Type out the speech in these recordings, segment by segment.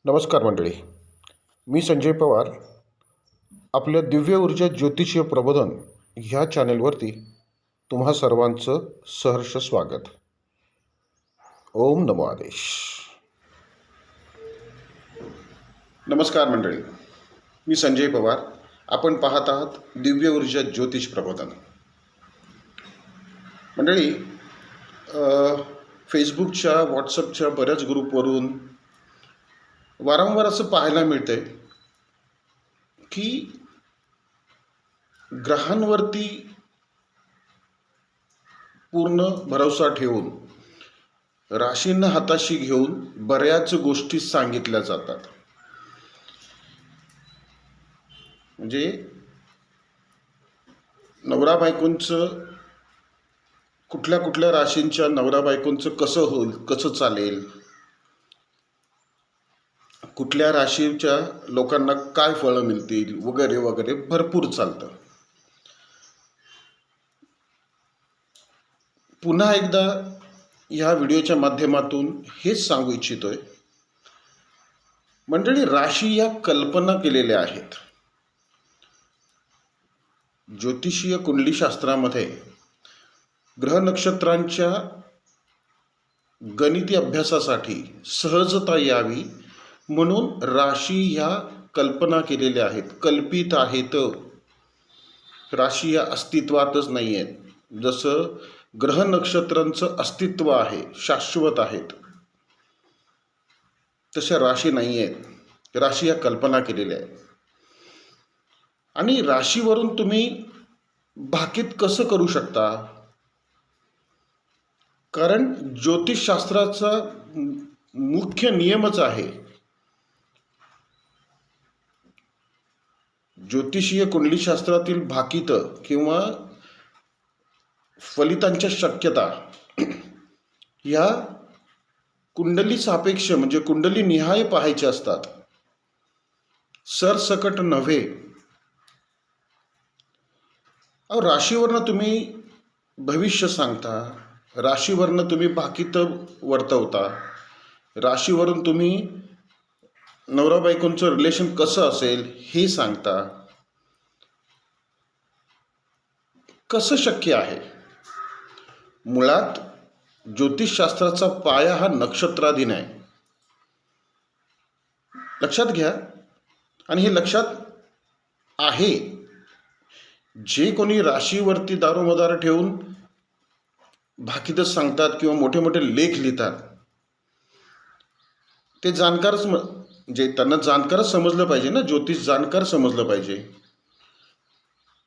नमस्कार मंडळी. मी संजय पवार. आपल्या दिव्य ऊर्जा ज्योतिषीय प्रबोधन ह्या चॅनेलवरती तुम्हा सर्वांचं सहर्ष स्वागत. ओम नमो आदेश. नमस्कार मंडळी, मी संजय पवार. आपण पाहत आहात दिव्य ऊर्जा ज्योतिष प्रबोधन. मंडळी, फेसबुकच्या व्हॉट्सअपच्या बऱ्याच ग्रुपवरून वारंवार असं पाहायला मिळतंय की ग्रहांवरती पूर्ण भरोसा ठेवून राशींना हाताशी घेऊन बऱ्याच गोष्टी सांगितल्या जातात. म्हणजे नवरा बायकोंचं कुठल्या कुठल्या राशींच्या नवरा बायकोंचं कसं होईल, कसं चालेल, कुठल्या राशीच्या लोकांना काय फळं मिळतील वगैरे वगैरे भरपूर चालतं. पुन्हा एकदा ह्या व्हिडिओच्या माध्यमातून हेच सांगू इच्छितोय मंडळी, राशी या कल्पना केलेल्या आहेत. ज्योतिषीय कुंडलीशास्त्रामध्ये ग्रह नक्षत्रांच्या गणिती अभ्यासासाठी सहजता यावी म्हणून राशी ह्या कल्पना केलेल्या आहेत, कल्पित आहेत. राशी या अस्तित्वातच नाही आहेत. जसं ग्रह नक्षत्रांचं अस्तित्व आहे, शाश्वत आहेत, तशा राशी नाही आहेत. राशी या कल्पना केलेल्या आहेत. आणि राशीवरून तुम्ही भाकीत कसं करू शकता? कारण ज्योतिषशास्त्राचा मुख्य नियमच आहे, ज्योतिषीय कुंडलीशास्त्रातील भाकित किंवा फलितांच्या शक्यता ह्या कुंडली सापेक्ष म्हणजे कुंडली निहाय पाहायच्या असतात, सरसकट नव्हे. राशीवरनं तुम्ही भविष्य सांगता, राशीवरनं तुम्ही भाकित वर्तवता, राशीवरून तुम्ही नवरा बायकोंचं रिलेशन कसं असेल हे सांगता. कसं शक्य आहे? मुळात ज्योतिषशास्त्राचा पाया हा नक्षत्राधीन आहे, लक्षात घ्या. आणि हे लक्षात आहे. जे कोणी राशीवरती दारोमदार ठेवून भाकीतच सांगतात किंवा मोठे मोठे लेख लिहितात, ते जाणकारच, म्हणजे त्यांना जाणकारच समजलं पाहिजे ना, ज्योतिष जाणकार समजलं पाहिजे.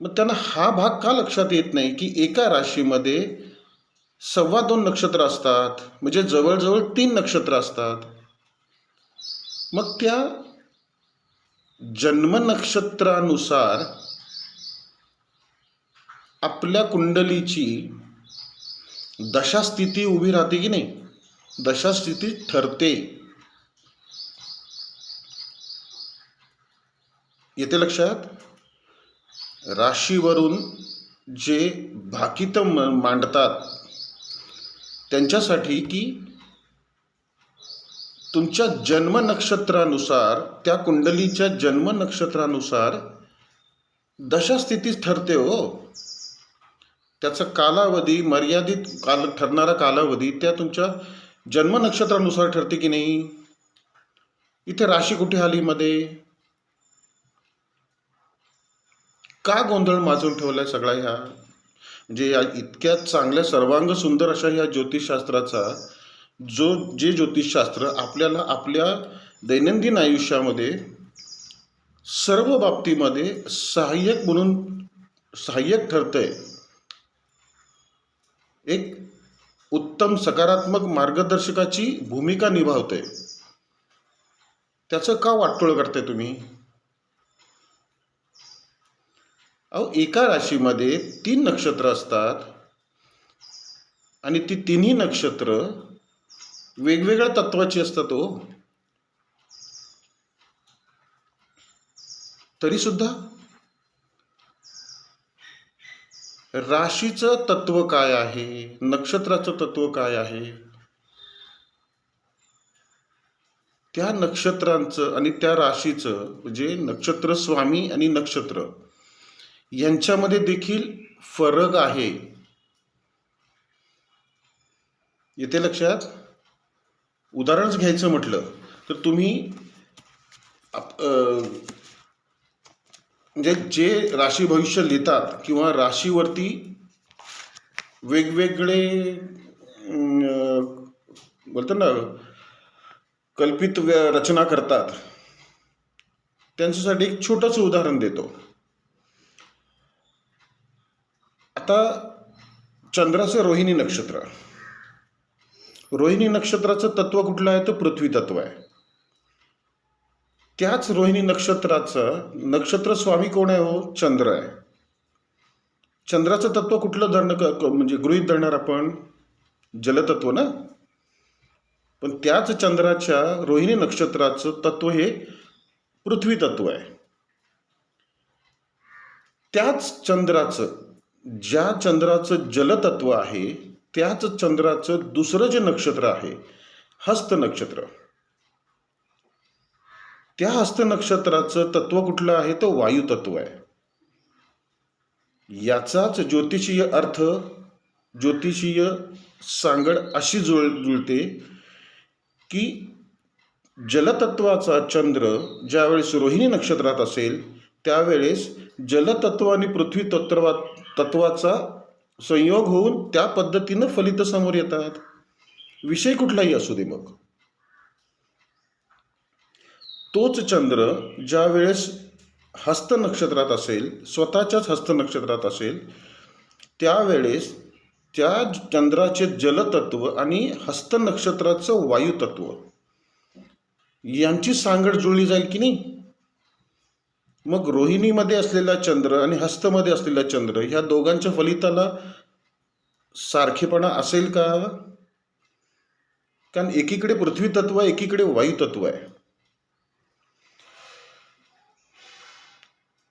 मग त्यांना हा भाग का लक्षात येत नाही की एका राशीमध्ये 2.25 नक्षत्र असतात, म्हणजे जवळजवळ 3 नक्षत्र असतात. मग त्या जन्म नक्षत्रानुसार आपल्या कुंडलीची दशास्थिती उभी राहते की नाही, दशास्थिती ठरते. येते लक्षात? राशीवरून जे भाकित मांडतात त्यांच्यासाठी की तुमच्या जन्म नक्षत्रानुसार, त्या कुंडलीच्या जन्म नक्षत्रानुसार दशास्थिती ठरते हो. त्याचा कालावधी, मर्यादित ठरणारा कालावधी त्या तुमच्या जन्म नक्षत्रानुसार ठरते की नाही. इथे राशी कुठे आली मध्ये? का गोंधळ माजून ठेवलाय सगळा ह्या? म्हणजे या इतक्या चांगल्या सर्वांग सुंदर अशा ह्या ज्योतिषशास्त्राचा जे ज्योतिषशास्त्र आपल्याला आपल्या दैनंदिन आयुष्यामध्ये सर्व बाबतीमध्ये सहाय्यक म्हणून सहाय्यक ठरतंय, एक उत्तम सकारात्मक मार्गदर्शकाची भूमिका निभावते, त्याचं का वाटोळ करताय तुम्ही? एका राशीमध्ये 3 नक्षत्र असतात आणि ती तिन्ही नक्षत्र वेगवेगळ्या तत्वाची असतात हो. तरी सुद्धा राशीचं तत्व काय आहे, नक्षत्राचं तत्व काय आहे, त्या नक्षत्रांचं आणि त्या राशीचं, म्हणजे नक्षत्र स्वामी आणि नक्षत्र यांच्यामध्ये देखील फरक आहे. येते लक्षात? उदाहरणच घ्यायचं म्हटलं तर तुम्ही म्हणजे जे राशी भविष्य लिहितात किंवा राशीवरती वेगवेगळे बोलतात ना कल्पित रचना करतात, त्यांच्यासाठी एक छोटंसं उदाहरण देतो. आता चंद्राचं रोहिणी नक्षत्र, रोहिणी नक्षत्राचं तत्व कुठलं आहे तर पृथ्वी तत्व आहे. त्याच रोहिणी नक्षत्राचं नक्षत्र स्वामी कोण आहे हो? चंद्र आहे. चंद्राचं तत्व कुठलं म्हणजे गृहीत धरणार आपण? जलतत्व ना. पण त्याच चंद्राच्या रोहिणी नक्षत्राचं तत्व हे पृथ्वी तत्व आहे. त्याच चंद्राचं, ज्या चंद्राचं जलतत्व आहे त्याच चंद्राचं दुसरं जे नक्षत्र आहे हस्त नक्षत्र, त्या हस्त नक्षत्राचं तत्व कुठलं आहे तर वायू तत्व आहे. याचाच ज्योतिषीय अर्थ, ज्योतिषीय सांगड अशी जुळते की जलतत्वाचा चंद्र ज्यावेळेस रोहिणी नक्षत्रात असेल त्यावेळेस जलतत्व आणि पृथ्वी तत्वाचा संयोग होऊन त्या पद्धतीनं फलित समोर येतात. विषय कुठलाही असू दे. मग तोच चंद्र ज्या वेळेस हस्त नक्षत्रात असेल, स्वतःच्याच हस्त नक्षत्रात असेल, त्यावेळेस त्या चंद्राचे जलतत्व आणि हस्त नक्षत्राचं वायुतत्व यांची सांगड जुळली जाईल की नाही. मग रोहिणीमध्ये असलेला चंद्र आणि हस्तमध्ये असलेला चंद्र ह्या दोघांच्या फलिताला सारखेपणा असेल का? कारण एकीकडे पृथ्वी तत्व, एकीकडे वायू तत्व आहे.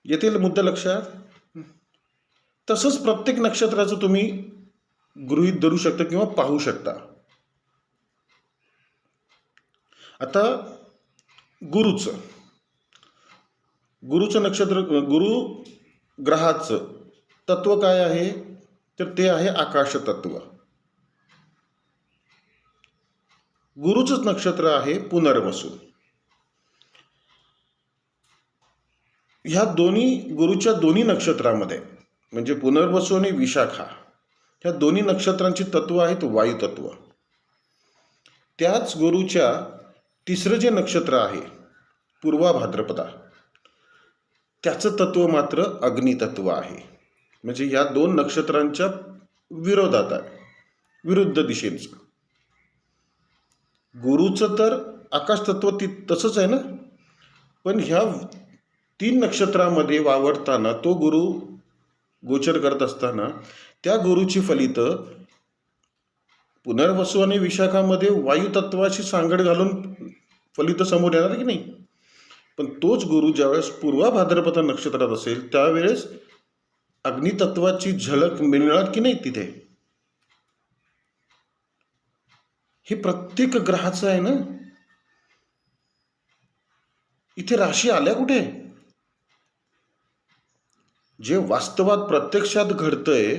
येथील मुद्दा लक्षात. तसंच प्रत्येक नक्षत्राचं तुम्ही गृहीत धरू शकता किंवा पाहू शकता. आता गुरुचं नक्षत्र, गुरु ग्रहाचं तत्व काय आहे तर ते आहे आकाश तत्व. गुरुचंच नक्षत्र आहे पुनर्वसू. ह्या गुरुच्या दोन्ही नक्षत्रामध्ये म्हणजे पुनर्वसू आणि विशाखा ह्या दोन्ही नक्षत्रांची तत्व आहेत वायू तत्व. त्याच गुरुच्या तिसरं जे नक्षत्र आहे पूर्वा भाद्रपदा, त्याचं तत्व मात्र अग्नितत्व आहे. म्हणजे या दोन नक्षत्रांच्या विरोधात आहे, विरुद्ध दिशेचं. गुरुचं तर आकाश तत्व तसंच आहे ना, पण ह्या 3 नक्षत्रामध्ये वावरताना तो गुरु गोचर करत असताना त्या गुरुची फलितं पुनर्वसू आणि विशाखामध्ये वायुतत्वाची सांगड घालून फलितं समोर येणार की नाही. पण तोच गुरु ज्यावेळेस पूर्वा भाद्रपदा नक्षत्रात असेल त्यावेळेस अग्नितत्वाची झलक मिळणार की नाही तिथे. हे प्रत्येक ग्रहाचं आहे ना. इथे राशी आल्या कुठे? जे वास्तवात प्रत्यक्षात घडतंय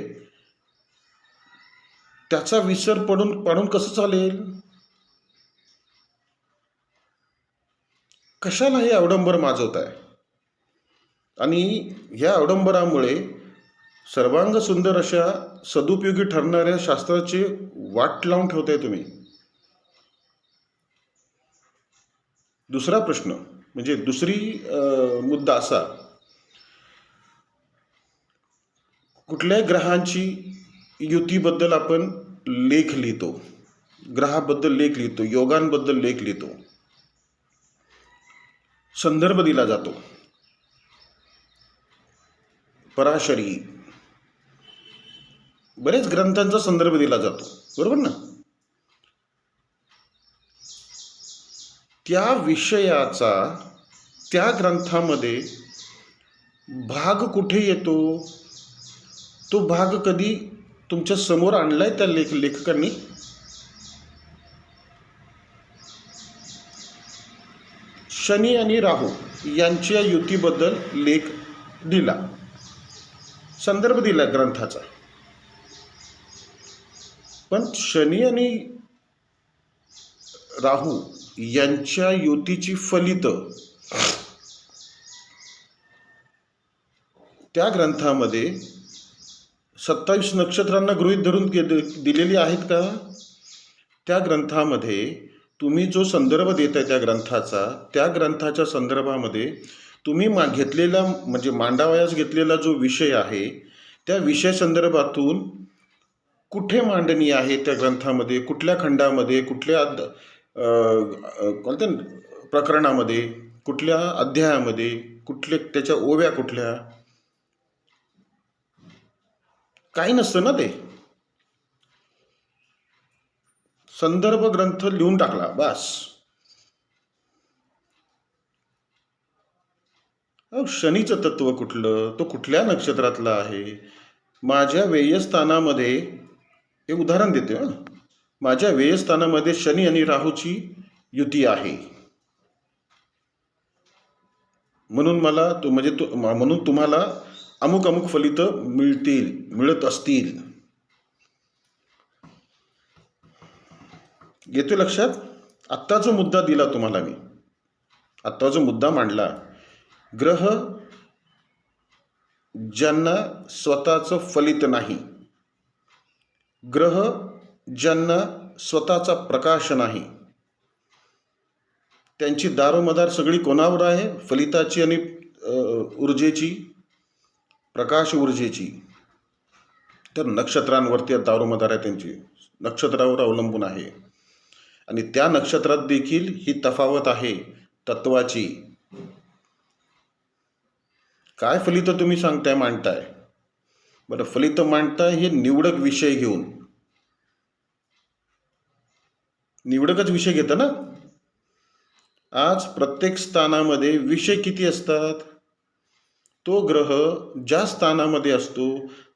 त्याचा विसर पाडून कसं चालेल? कशाला हे अवडंबर माजवत आहे? आणि ह्या अवडंबरामुळे सर्वांग सुंदर अशा सदुपयोगी ठरणाऱ्या शास्त्राची वाट लावून ठेवताय तुम्ही. दुसरा प्रश्न म्हणजे दुसरी मुद्दा असा, कुठल्याही ग्रहांची युतीबद्दल आपण लेख लिहितो, ग्रहाबद्दल लेख लिहितो, योगांबद्दल लेख लिहितो, संदर्भ दिला जातो. पराशरी बरेच ग्रंथांचा संदर्भ दिला जातो, बरोबर ना. त्या विषयाचा त्या ग्रंथामध्ये भाग कुठे येतो, तो भाग कधी तुमच्या समोर आणलाय त्या लेखकांनी? शनी आणि राहू यांच्या युतीबद्दल लेख दिला, संदर्भ दिला ग्रंथाचा. पण शनी आणि राहू यांच्या युतीची फलितं त्या ग्रंथामध्ये 27 नक्षत्रांना गृहीत धरून दिलेली आहेत का? त्या ग्रंथामध्ये तुम्ही जो संदर्भ देताय त्या ग्रंथाच्या संदर्भामध्ये तुम्ही घेतलेला म्हणजे मांडावयास घेतलेला जो विषय आहे त्या विषय संदर्भातून कुठे मांडणी आहे त्या ग्रंथामध्ये, कुठल्या खंडामध्ये, कुठल्या कोणत्या प्रकरणामध्ये, कुठल्या अध्यायामध्ये, कुठले त्याच्या ओव्या कुठल्या, काही नसतं ना. ते संदर्भ ग्रंथ लिहून टाकला बस. शनीचं तत्व कुठलं, तो कुठल्या नक्षत्रातला आहे, माझ्या व्ययस्थानामध्ये एक उदाहरण देते. माझ्या व्ययस्थानामध्ये शनी आणि राहूची युती आहे, म्हणून मला म्हणून तुम्हाला अमुक अमुक फलितं मिळत असतील. येतो लक्षात? आत्ता जो मुद्दा दिला तुम्हाला मी, आत्ता जो मुद्दा मांडला, ग्रह ज्यांना स्वतःचं फलित नाही, ग्रह ज्यांना स्वतःचा प्रकाश नाही, त्यांची दारोमदार सगळी कोणावर आहे? फलिताची आणि ऊर्जेची, प्रकाश ऊर्जेची. तर नक्षत्रांवरती दारोमदार आहे, त्यांची नक्षत्रावर अवलंबून आहे. आणि त्या नक्षत्रात देखील ही तफावत आहे तत्वाची. काय फलित तुम्ही सांगताय, मांडताय? बरं, फलित मांडताय हे निवडक विषय घेऊन, निवडकच विषय घेता ना. आज प्रत्येक स्थानामध्ये विषय किती असतात? तो ग्रह ज्या स्थानामध्ये असतो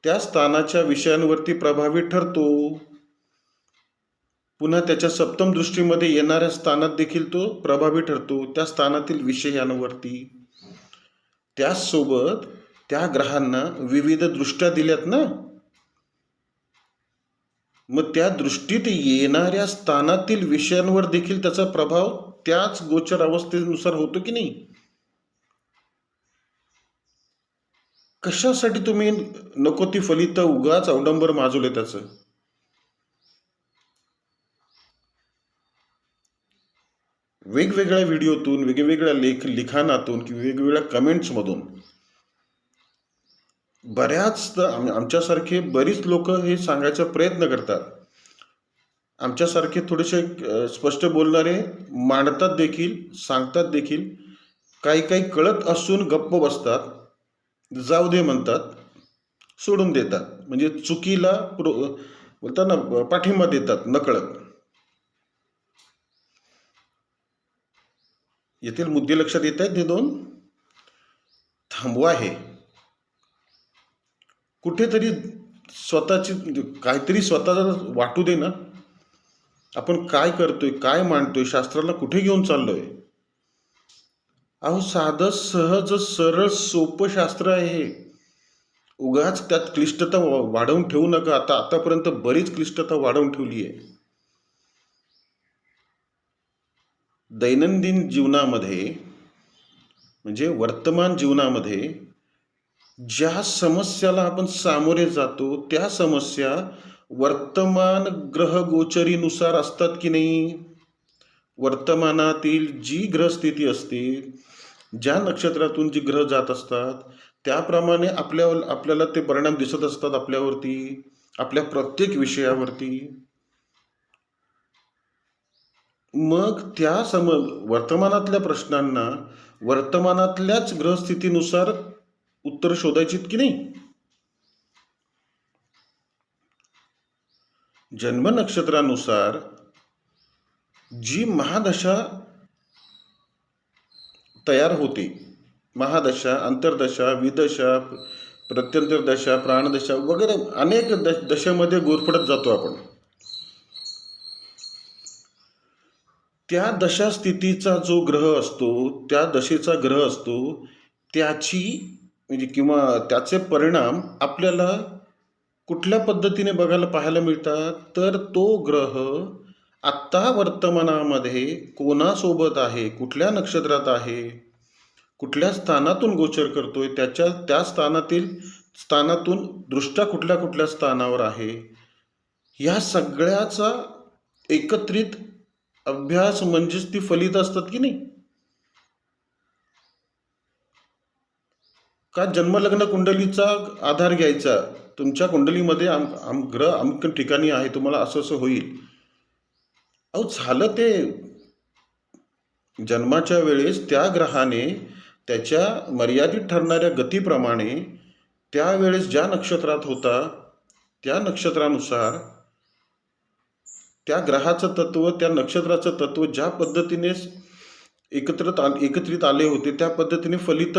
त्या स्थानाच्या विषयांवरती प्रभावी ठरतो. पुन्हा त्याच्या सप्तम दृष्टीमध्ये येणाऱ्या स्थानात देखील तो प्रभावी ठरतो, त्या स्थानातील विषयांवरती. त्याचसोबत त्या ग्रहांना विविध दृष्ट्या दिल्यात ना, मग त्या दृष्टीत येणाऱ्या स्थानातील विषयांवर देखील त्याचा प्रभाव त्याच गोचर अवस्थेनुसार होतो की नाही? कशासाठी तुम्ही नको ती फलित उगाच अवडंबर माजवले त्याचं? वेगवेगळ्या व्हिडिओतून, वेगवेगळ्या लिखाणातून किंवा वेगवेगळ्या कमेंट्समधून बऱ्याचदा आमच्यासारखे बरीच लोक हे सांगायचा प्रयत्न करतात. आमच्यासारखे थोडेसे स्पष्ट बोलणारे मांडतात देखील, सांगतात देखील. काही कळत असून गप्प बसतात, जाऊ दे म्हणतात, सोडून देतात. म्हणजे चुकीला बोलतात ना, पाठिंबा देतात नकळत. येथील मुद्दे लक्षात येत आहेत हे दोन? थांबवा हे. कुठेतरी स्वतःची काहीतरी स्वतःला वाटू दे ना. आपण काय करतोय, काय मांडतोय, शास्त्राला कुठे घेऊन चाललोय? अहो, साधं सहज सरळ सोपं शास्त्र आहे. उगाच त्यात क्लिष्टता वाढवून ठेवू नका. आतापर्यंत बरीच क्लिष्टता वाढवून ठेवली आहे. दैनंदिन जीवनामध्ये म्हणजे वर्तमान जीवनामध्ये ज्या समस्याला आपण सामोरे जातो त्या समस्या वर्तमान ग्रह गोचरीनुसार असतात की नाही? वर्तमानातील जी ग्रहस्थिती असते, ज्या नक्षत्रातून जी ग्रह जात असतात त्याप्रमाणे आपल्याला ते परिणाम दिसत असतात आपल्यावरती, आपल्या प्रत्येक विषयावरती. मग त्या वर्तमानातल्या प्रश्नांना वर्तमानातल्याच ग्रहस्थितीनुसार उत्तर शोधायची की नाही? जन्म नक्षत्रानुसार जी महादशा तयार होते, महादशा, अंतर्दशा, विदशा, प्रत्यंतर दशा, प्राणदशा वगैरे अनेक दशेमध्ये गुरफटत जातो आपण. त्या दशास्थितीचा जो ग्रह असतो, त्या दशेचा ग्रह असतो, त्याची म्हणजे किंवा त्याचे परिणाम आपल्याला कुठल्या पद्धतीने पाहायला मिळतात, तर तो ग्रह आत्ता वर्तमानामध्ये कोणासोबत आहे, कुठल्या नक्षत्रात आहे, कुठल्या स्थानातून गोचर करतोय, त्या स्थानातून दृष्ट्या कुठल्या कुठल्या स्थानावर आहे, ह्या सगळ्याचा एकत्रित अभ्यास म्हणजेच ती फलित असतात की नाही. का जन्मलग्न कुंडलीचा आधार घ्यायचा, तुमच्या कुंडलीमध्ये ग्रह अमुक ठिकाणी आहे, तुम्हाला असं असं होईल. अहो झालं ते जन्माच्या वेळेस त्या ग्रहाने त्याच्या मर्यादित ठरणाऱ्या गतीप्रमाणे त्यावेळेस ज्या नक्षत्रात होता त्या नक्षत्रानुसार त्या ग्रहाचं तत्व, त्या नक्षत्राचं तत्व ज्या पद्धतीने एकत्रित आले होते त्या पद्धतीने फलित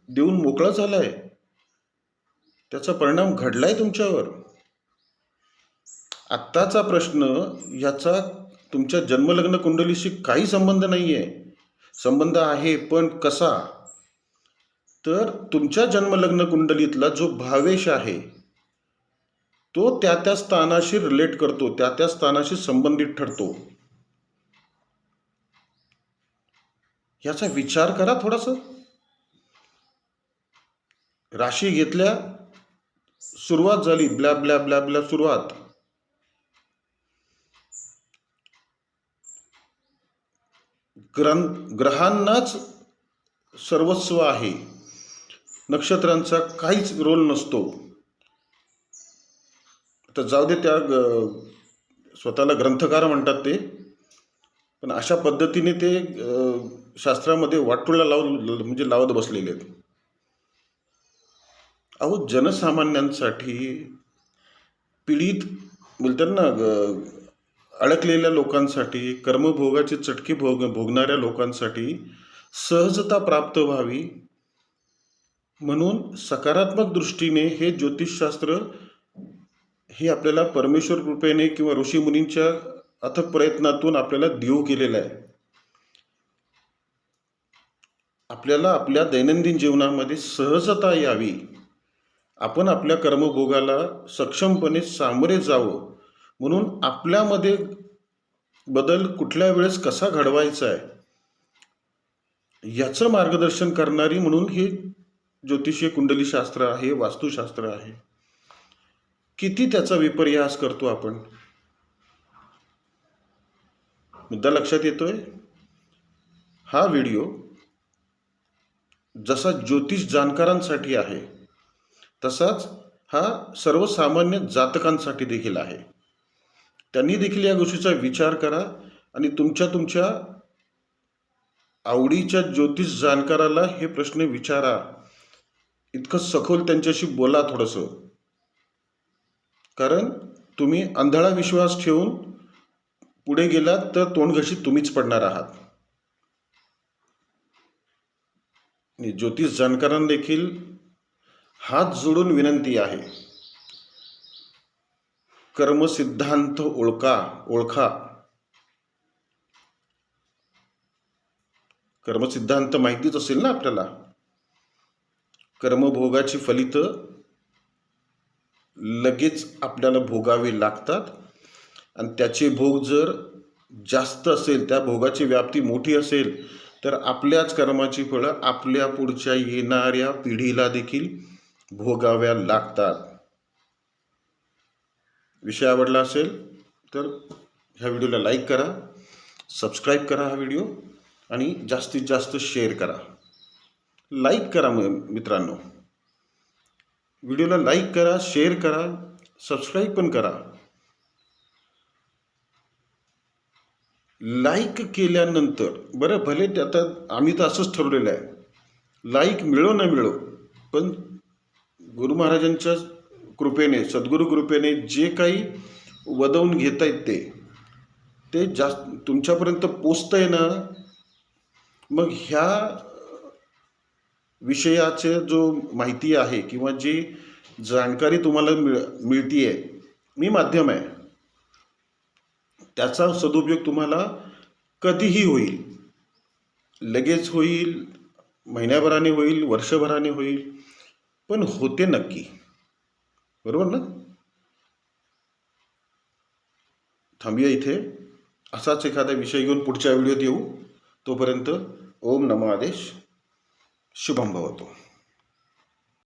देऊन मोकळा झालाय. त्याचा परिणाम घडलाय तुमच्यावर. आत्ताचा प्रश्न याचा तुमच्या जन्मलग्न कुंडलीशी काही संबंध नाही आहे. संबंध आहे, पण कसा? तर तुमच्या जन्मलग्न कुंडलीतला जो भावेश आहे तो त्या स्थानाशी रिलेट करतो, त्या स्थानाशी संबंधित ठरतो. याचा विचार करा थोडासा. राशी घेतल्या, सुरुवात झाली, ब्लॅ ब्लॅ ब्लॅ ब्लॅ सुरुवात. ग्रहांनाच सर्वस्व आहे, नक्षत्रांचा काहीच रोल नसतो. तर जाऊ दे, त्या स्वतःला ग्रंथकार म्हणतात ते, पण अशा पद्धतीने ते शास्त्रामध्ये वाटोळा लावत बसलेले आहेत. अहो जनसामान्यांसाठी, पीडित बोलतात ना, अडकलेल्या लोकांसाठी, कर्मभोगाचे चटके भोगणाऱ्या लोकांसाठी सहजता प्राप्त व्हावी म्हणून सकारात्मक दृष्टीने हे ज्योतिषशास्त्र हे आपल्याला परमेश्वर कृपेने किंवा ऋषीमुनींच्या अथक प्रयत्नातून आपल्याला देऊ केलेलं आहे. आपल्याला आपल्या दैनंदिन जीवनामध्ये सहजता यावी, आपण आपल्या कर्मभोगाला सक्षमपणे सामोरे जावं म्हणून आपल्यामध्ये बदल कुठल्या वेळेस कसा घडवायचा आहे याचं मार्गदर्शन करणारी म्हणून हे ज्योतिषीय कुंडलीशास्त्र आहे, वास्तुशास्त्र आहे. किती त्याचा विपर्यास करतो आपण. मुद्दा लक्षात येतोय? हा व्हिडिओ जसा ज्योतिष जाणकारांसाठी आहे तसाच हा सर्वसामान्य जातकांसाठी देखील आहे. त्यांनी देखील या गोष्टीचा विचार करा आणि तुमच्या आवडीच्या ज्योतिष जाणकाराला हे प्रश्न विचारा. इतकं सखोल त्यांच्याशी बोला थोडंसं, कारण तुम्ही आंधळा विश्वास ठेवून पुढे गेलात तर तोंडघशीत तुम्हीच पडणार आहात. ज्योतिष जाणकारांना देखील हात जोडून विनंती आहे, कर्मसिद्धांत ओळखा. कर्मसिद्धांत माहितीच असेल ना आपल्याला. कर्मभोगाची फलित लगेच आपल्याला भोगावे लागतात आणि त्याचे भोग जर जास्त असेल, त्या भोगाची व्याप्ती मोठी असेल तर आपल्याच कर्माची फळं आपल्या पुढच्या येणाऱ्या पिढीला देखील भोगाव्या लागतात. विषय आवडला असेल तर ह्या व्हिडिओला लाईक करा, सबस्क्राईब करा हा व्हिडिओ आणि जास्तीत जास्त शेअर करा. लाईक करा मित्रांनो, व्हिडिओला लाईक करा, शेअर करा, सबस्क्राईब पण करा. लाईक केल्यानंतर बरं, भले आता आम्ही तर असंच ठरवलेलं आहे, लाईक मिळो न मिळो, पण गुरु महाराजांच्या कृपेने, सद्गुरु कृपेने जे काही वदवून घेतायत ते जास्त तुमच्यापर्यंत पोचतंय ना. मग ह्या विषयाचे जो माहिती आहे किंवा जी जाणकारी तुम्हाला मिळतीये, मी माध्यम आहे, त्याचा सदुपयोग तुम्हाला कधीही होईल, लगेच होईल, महिन्याभराने होईल, वर्षभराने होईल, पण होते नक्की. बरोबर ना? थांबूया इथे. असाच एखादा विषय घेऊन पुढच्या व्हिडिओत येऊ. तोपर्यंत ओम नमो आदेश. शुभम भवतो.